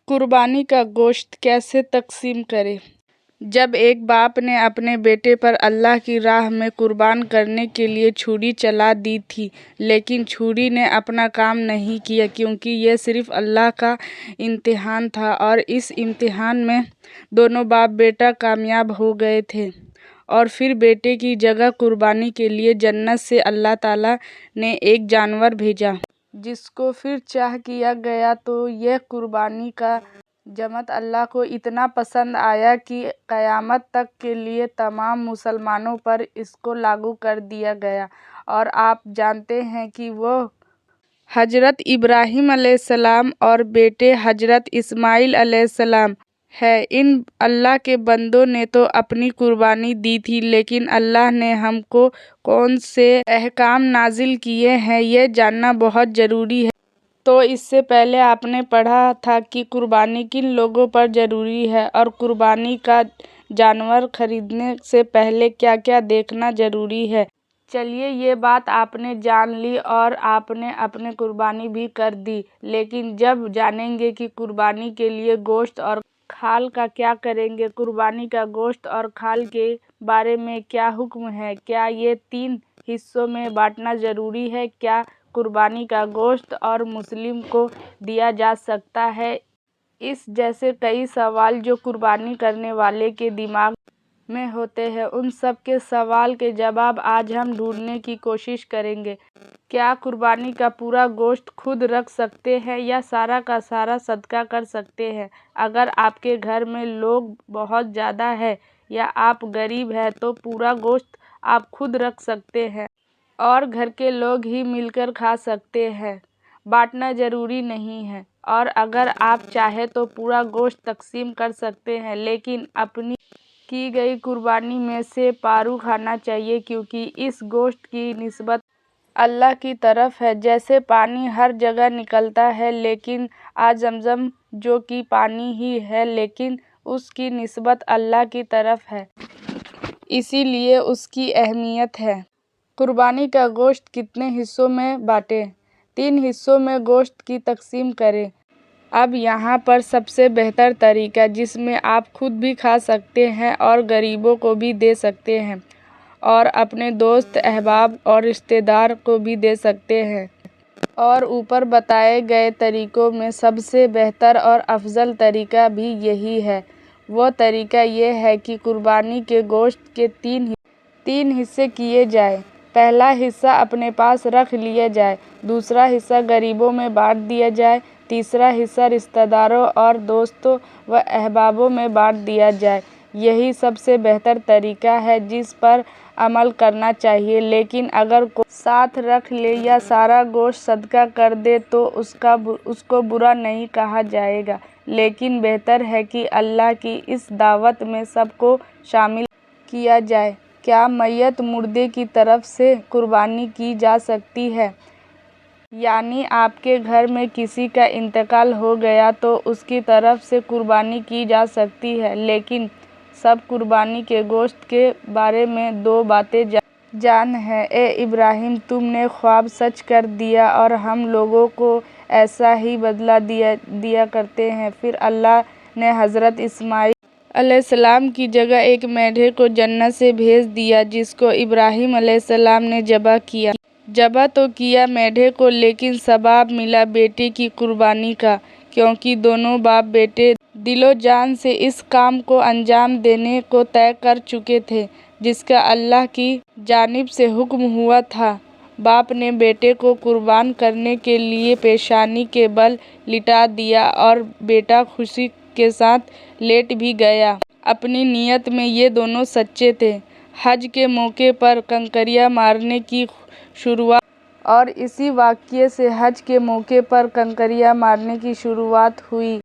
قربانی کا گوشت کیسے تقسیم کریں؟ جب ایک باپ نے اپنے بیٹے پر اللہ کی راہ میں قربان کرنے کے لیے چھری چلا دی تھی، لیکن چھری نے اپنا کام نہیں کیا کیونکہ یہ صرف اللہ کا امتحان تھا، اور اس امتحان میں دونوں باپ بیٹا کامیاب ہو گئے تھے، اور پھر بیٹے کی جگہ قربانی کے لیے جنت سے اللہ تعالیٰ نے ایک جانور بھیجا جس کو پھر ذبح کیا گیا، تو یہ قربانی کا جمع اللہ کو اتنا پسند آیا کہ قیامت تک کے لیے تمام مسلمانوں پر اس کو لاگو کر دیا گیا۔ اور آپ جانتے ہیں کہ وہ حضرت ابراہیم علیہ السلام اور بیٹے حضرت اسماعیل علیہ السلام ہے۔ ان اللہ کے بندوں نے تو اپنی قربانی دی تھی، لیکن اللہ نے ہم کو کون سے احکام نازل کیے ہیں یہ جاننا بہت ضروری ہے۔ تو اس سے پہلے آپ نے پڑھا تھا کہ قربانی کن لوگوں پر ضروری ہے، اور قربانی کا جانور خریدنے سے پہلے کیا کیا دیکھنا ضروری ہے۔ چلیے یہ بات آپ نے جان لی اور آپ نے اپنی قربانی بھی کر دی، لیکن جب جانیں گے کہ قربانی کے لیے گوشت اور کھال کا کیا کریں گے۔ قربانی کا گوشت اور کھال کے بارے میں کیا حکم ہے؟ کیا یہ 3 حصوں میں بانٹنا ضروری ہے؟ کیا قربانی کا گوشت اور مسلم کو دیا جا سکتا ہے؟ اس جیسے کئی سوال جو قربانی کرنے والے کے دماغ میں ہوتے ہیں، ان سب کے سوال کے جواب آج ہم ڈھونڈنے کی کوشش کریں گے۔ کیا قربانی کا پورا گوشت خود رکھ سکتے ہیں یا سارا کا سارا صدقہ کر سکتے ہیں؟ اگر آپ کے گھر میں لوگ بہت زیادہ ہیں یا آپ غریب ہیں تو پورا گوشت آپ خود رکھ سکتے ہیں اور گھر کے لوگ ہی مل کر کھا سکتے ہیں، بانٹنا ضروری نہیں ہے۔ اور اگر آپ چاہیں تو پورا گوشت تقسیم کر سکتے ہیں، لیکن اپنی کی گئی قربانی میں سے پارو کھانا چاہیے، کیونکہ اس گوشت کی نسبت اللہ کی طرف ہے۔ جیسے پانی ہر جگہ نکلتا ہے، لیکن زمزم جو کہ پانی ہی ہے لیکن اس کی نسبت اللہ کی طرف ہے، اسی لیے اس کی اہمیت ہے۔ قربانی کا گوشت کتنے حصوں میں بانٹیں؟ 3 حصوں میں گوشت کی تقسیم کریں۔ اب یہاں پر سب سے بہتر طریقہ جس میں آپ خود بھی کھا سکتے ہیں اور غریبوں کو بھی دے سکتے ہیں اور اپنے دوست احباب اور رشتہ دار کو بھی دے سکتے ہیں، اور اوپر بتائے گئے طریقوں میں سب سے بہتر اور افضل طریقہ بھی یہی ہے۔ وہ طریقہ یہ ہے کہ قربانی کے گوشت کے 3 حصے کیے جائیں۔ پہلا حصہ اپنے پاس رکھ لیا جائے، دوسرا حصہ غریبوں میں بانٹ دیا جائے، تیسرا حصہ رشتہ داروں اور دوستوں و احبابوں میں بانٹ دیا جائے۔ یہی سب سے بہتر طریقہ ہے جس پر عمل کرنا چاہیے، لیکن اگر کوئی ساتھ رکھ لے یا سارا گوشت صدقہ کر دے تو اس کو برا نہیں کہا جائے گا، لیکن بہتر ہے کہ اللہ کی اس دعوت میں سب کو شامل کیا جائے۔ کیا میت مردے کی طرف سے قربانی کی جا سکتی ہے؟ یعنی آپ کے گھر میں کسی کا انتقال ہو گیا تو اس کی طرف سے قربانی کی جا سکتی ہے، لیکن سب قربانی کے گوشت کے بارے میں 2 باتیں جان ہیں۔ اے ابراہیم، تم نے خواب سچ کر دیا اور ہم لوگوں کو ایسا ہی بدلہ دیا کرتے ہیں۔ پھر اللہ نے حضرت اسماعیل علیہ السلام کی جگہ ایک مینڈھے کو جنت سے بھیج دیا جس کو ابراہیم علیہ السلام نے ذبح کیا۔ ذبح تو کیا مینڈھے کو، لیکن ثواب ملا بیٹے کی قربانی کا، کیونکہ دونوں باپ بیٹے دل و جان سے اس کام کو انجام دینے کو طے کر چکے تھے جس کا اللہ کی جانب سے حکم ہوا تھا۔ باپ نے بیٹے کو قربان کرنے کے لیے پیشانی کے بل لٹا دیا اور بیٹا خوشی کے ساتھ لیٹ بھی گیا۔ اپنی نیت میں یہ دونوں سچے تھے۔ حج کے موقع پر کنکریاں مارنے کی شروعات اور اسی واقعے سے حج کے موقع پر کنکریاں مارنے کی شروعات ہوئی۔